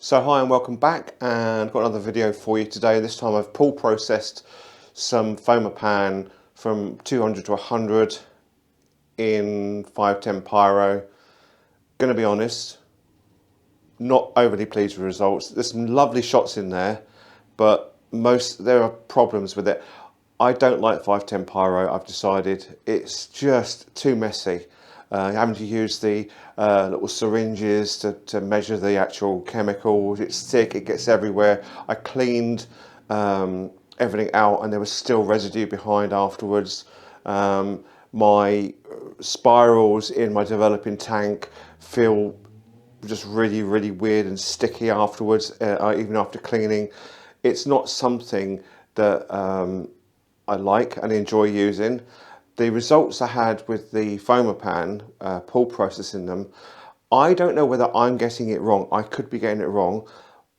So hi and welcome back, and I've got another video for you today. This time I've pull processed some Fomapan from 200 to 100 in 510 Pyro. Gonna be honest, not overly pleased with the results. There's some lovely shots in there, but there are problems with it. I don't like 510 Pyro, I've decided. It's just too messy. Having to use the little syringes to measure the actual chemicals. It's thick, it gets everywhere. I cleaned everything out and there was still residue behind afterwards. My spirals in my developing tank feel just really weird and sticky afterwards, even after cleaning. It's not something that I like and enjoy using. The results I had with the Fomapan, pull processing them, I don't know whether I'm getting it wrong. I could be getting it wrong,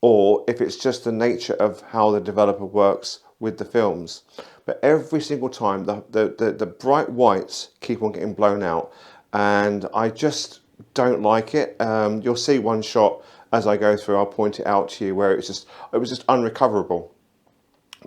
or if it's just the nature of how the developer works with the films. But every single time the bright whites keep on getting blown out, and I just don't like it. You'll see one shot as I go through, I'll point it out to you, where it was just unrecoverable.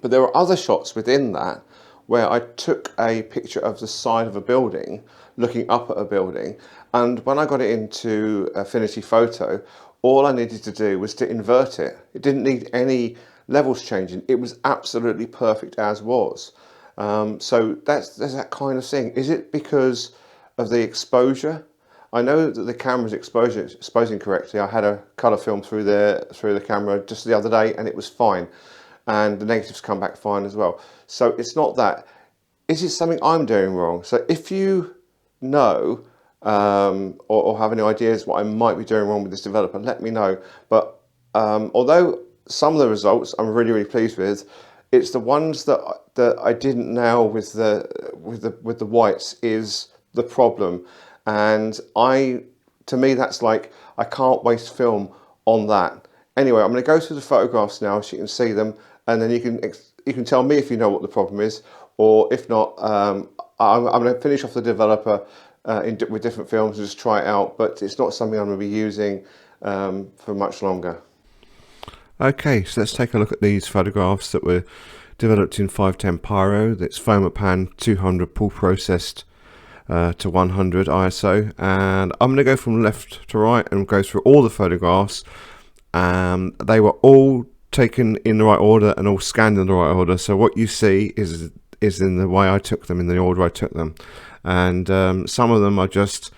But there were other shots within that where I took a picture of the side of a building, looking up at a building, and when I got it into Affinity Photo, all I needed to do was to invert it. It didn't need any levels changing. It was absolutely perfect as was. So there's that kind of thing. Is it because of the exposure? I know that the camera's exposing correctly. I had a colour film through the camera just the other day and it was fine. And the negatives come back fine as well. So it's not that. Is it something I'm doing wrong? So if you know or have any ideas what I might be doing wrong with this developer, let me know. But although some of the results I'm really pleased with, it's the ones that I didn't nail with the whites is the problem. And to me that's like, I can't waste film on that. Anyway, I'm going to go through the photographs now so you can see them, and then you can tell me if you know what the problem is, or if not, I'm going to finish off the developer with different films and just try it out, but it's not something I'm going to be using for much longer. Okay, so let's take a look at these photographs that were developed in 510 Pyro. That's Fomapan 200 pull processed to 100 ISO, and I'm going to go from left to right and go through all the photographs. They were all taken in the right order and all scanned in the right order. So what you see is in the way I took them, in the order I took them. And some of them are just,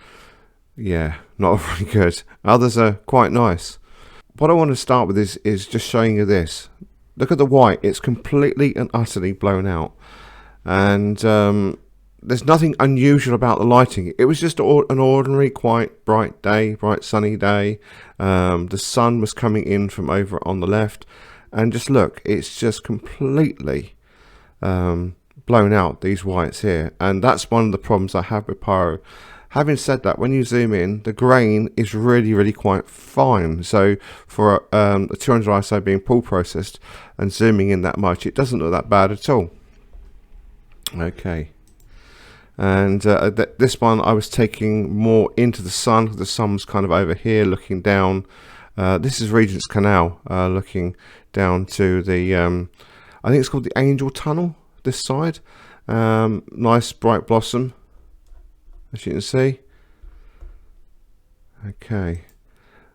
yeah, not very good. Others are quite nice. What I want to start with is just showing you this. Look at the white. It's completely and utterly blown out. And there's nothing unusual about the lighting. It was just an ordinary, quite bright day, bright sunny day. The sun was coming in from over on the left, and just look, it's just completely blown out, these whites here. And that's one of the problems I have with Pyro. Having said that, when you zoom in, the grain is really quite fine. So for a 200 ISO being pull processed and zooming in that much, it doesn't look that bad at all. Okay. And this one I was taking more into the sun. The sun was kind of over here looking down. This is Regent's Canal, looking down to the, I think it's called the Angel Tunnel, this side. Nice bright blossom, as you can see. Okay.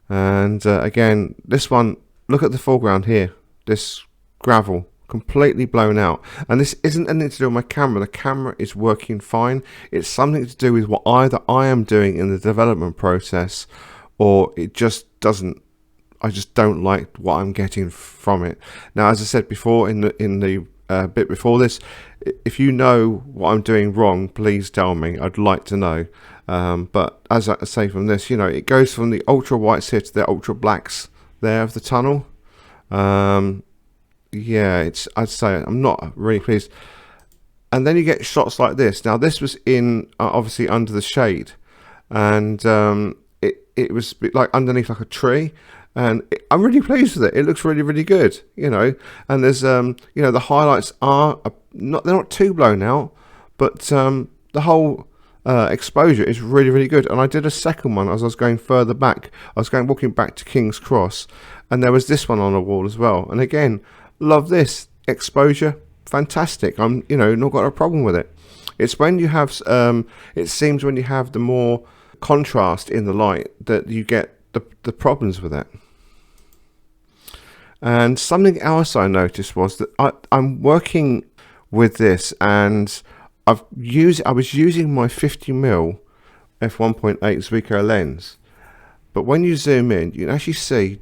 And again, this one, look at the foreground here, this gravel. Completely blown out, and this isn't anything to do with my camera. The camera is working fine. It's something to do with what either I am doing in the development process, or it just doesn't. I just don't like what I'm getting from it. Now, as I said before in the bit before this, if you know what I'm doing wrong, please tell me. I'd like to know. But as I say from this, you know, it goes from the ultra whites here to the ultra blacks there of the tunnel. Yeah, I'd say I'm not really pleased. And then you get shots like this. Now this was in obviously under the shade, and it was like underneath like a tree, and I'm really pleased with it. It looks really good, you know. And there's you know, the highlights are they're not too blown out, but the whole exposure is really good. And I did a second one as I was going further back. I was walking back to King's Cross, and there was this one on the wall as well. And again, love this exposure, fantastic. I'm not got a problem with it. It's when you have it seems when you have the more contrast in the light that you get the problems with it. And something else I noticed was that I'm working with this, and I was using my 50mm f1.8 Zuiko lens, but when you zoom in, you can actually see,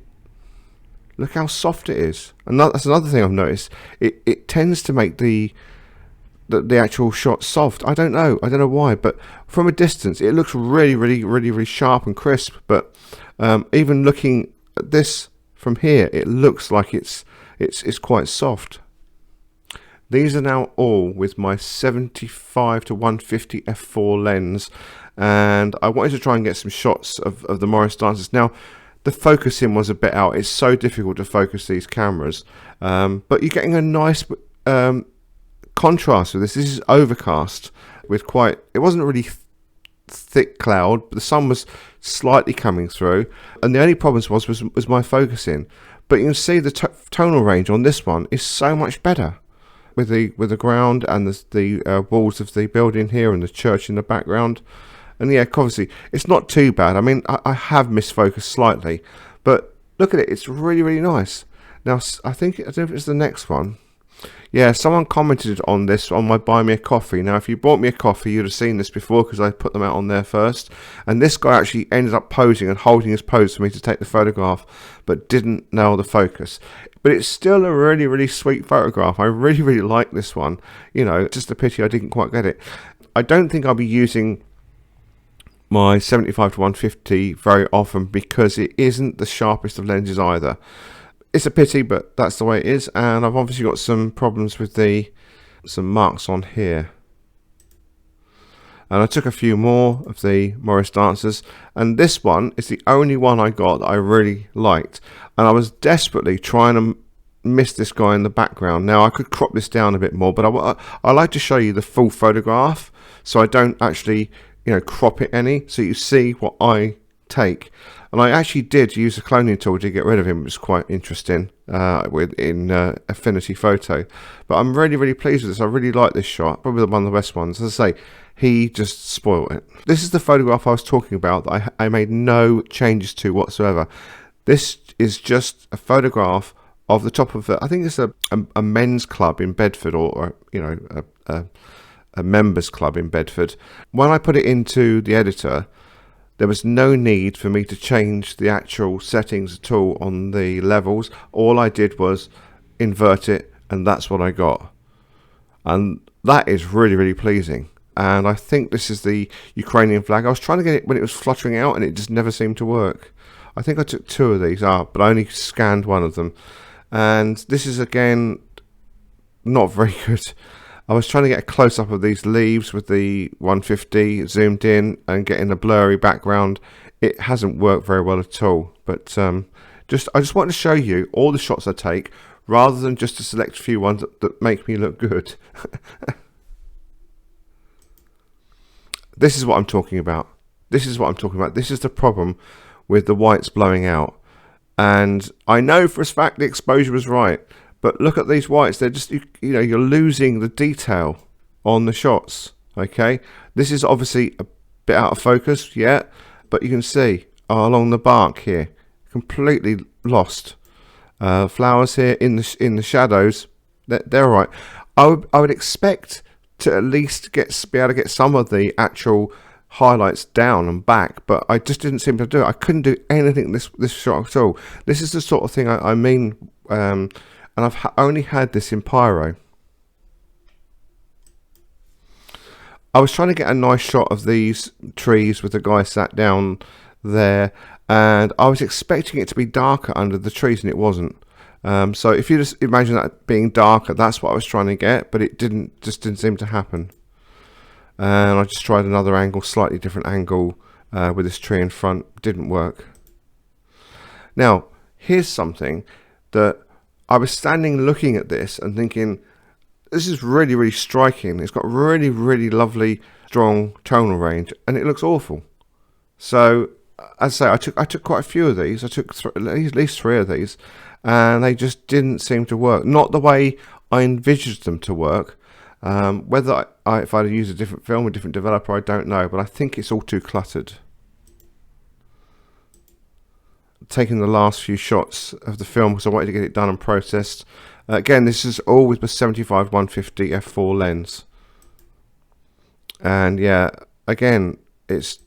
look how soft it is. And that's another thing I've noticed. It tends to make the actual shot soft. I don't know why, but from a distance it looks really sharp and crisp. But even looking at this from here, it looks like it's quite soft. These are now all with my 75 to 150 f4 lens, and I wanted to try and get some shots of the Morris dancers. Now, the focusing was a bit out. It's so difficult to focus these cameras, but you're getting a nice contrast with this. This is overcast with it wasn't really thick cloud, but the sun was slightly coming through, and the only problem was my focusing. But you can see the tonal range on this one is so much better with the ground and the walls of the building here and the church in the background. And yeah, obviously it's not too bad. I mean, I have misfocused slightly, but look at it, it's really nice. Now I don't know if it's the next one. Yeah, someone commented on this on my Buy Me a Coffee. Now, if you bought me a coffee, you'd have seen this before because I put them out on there first. And this guy actually ended up posing and holding his pose for me to take the photograph, but didn't nail the focus. But it's still a really sweet photograph. I really like this one. It's just a pity I didn't quite get it. I don't think I'll be using my 75 to 150 very often because it isn't the sharpest of lenses either. It's a pity, but that's the way it is. And I've obviously got some problems with some marks on here. And I took a few more of the Morris dancers, and this one is the only one I got that I really liked. And I was desperately trying to miss this guy in the background. Now I could crop this down a bit more, but I like to show you the full photograph, so I don't actually crop it any, so you see what I take. And I actually did use a cloning tool to get rid of him, which was quite interesting in Affinity Photo. But I'm really pleased with this. I really like this shot, probably one of the best ones. As I say, he just spoiled it. This is the photograph I was talking about that I made no changes to whatsoever. This is just a photograph of the top of I think it's a men's club in Bedford, or a members club in Bedford. When I put it into the editor, there was no need for me to change the actual settings at all on the levels. All I did was invert it, and that's what I got. And that is really pleasing. And I think this is the Ukrainian flag. I was trying to get it when it was fluttering out, and it just never seemed to work. I think I took 2 of these out, but I only scanned one of them. And this is, again, not very good. I was trying to get a close-up of these leaves with the 150 zoomed in and getting a blurry background. It hasn't worked very well at all. But I just want to show you all the shots I take, rather than just to select a few ones that make me look good. This is what I'm talking about. This is the problem with the whites blowing out. And I know for a fact the exposure was right. But look at these whites, they're just, you're losing the detail on the shots, okay? This is obviously a bit out of focus, yeah, but you can see along the bark here, completely lost. Flowers here in the shadows, they're all right. I would expect to at least be able to get some of the actual highlights down and back, but I just didn't seem to do it. I couldn't do anything this shot at all. This is the sort of thing I mean, and I've only had this in Pyro. I was trying to get a nice shot of these trees with the guy sat down there, and I was expecting it to be darker under the trees, and it wasn't. So if you just imagine that being darker, that's what I was trying to get, but it just didn't seem to happen. And I just tried another angle, slightly different angle with this tree in front. Didn't work. Now, here's something that I was standing looking at this and thinking, this is really striking. It's got really lovely strong tonal range, and it looks awful. So as I say, I took quite a few of these. I took at least 3 of these, and they just didn't seem to work. Not the way I envisaged them to work. Whether if I'd used a different film, a different developer, I don't know, but I think it's all too cluttered. Taking the last few shots of the film because I wanted to get it done and processed. Again, this is all with the 75-150 f4 lens, and yeah, again, it's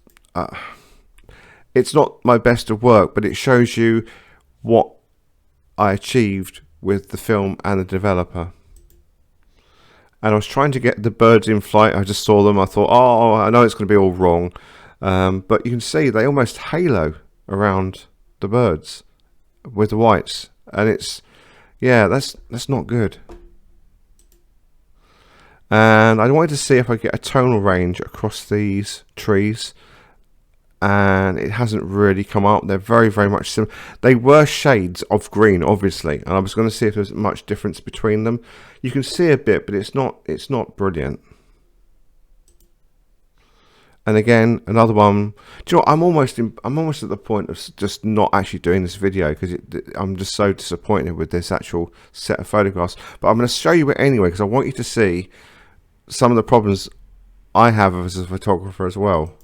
not my best of work, but it shows you what I achieved with the film and the developer. And I was trying to get the birds in flight. I just saw them. I thought, oh, I know it's going to be all wrong, but you can see they almost halo around the birds with the whites, and it's, yeah, that's not good. And I wanted to see if I could get a tonal range across these trees, and it hasn't really come up. They're very much similar. They were shades of green, obviously, and I was going to see if there's much difference between them. You can see a bit, but it's not brilliant. And again, another one. Do you know what? I'm almost at the point of just not actually doing this video because I'm just so disappointed with this actual set of photographs. But I'm going to show you it anyway because I want you to see some of the problems I have as a photographer as well.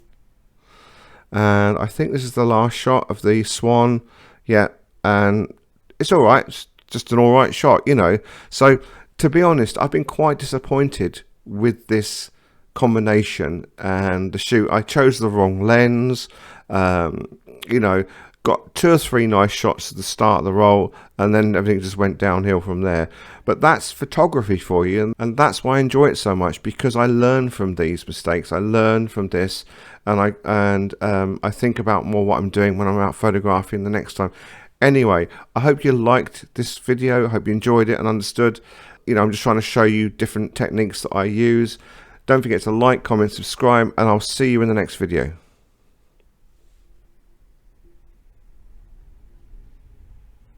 And I think this is the last shot of the swan. Yeah, and it's all right. It's just an all right shot, you know. So to be honest, I've been quite disappointed with this combination and the shoot. I chose the wrong lens. You know, got 2 or 3 nice shots at the start of the roll, and then everything just went downhill from there. But that's photography for you, and that's why I enjoy it so much, because I learn from these mistakes. I learn from this, and I think about more what I'm doing when I'm out photographing the next time. Anyway, I hope you liked this video. I hope you enjoyed it and understood. You know, I'm just trying to show you different techniques that I use. Don't forget to like, comment, subscribe, and I'll see you in the next video.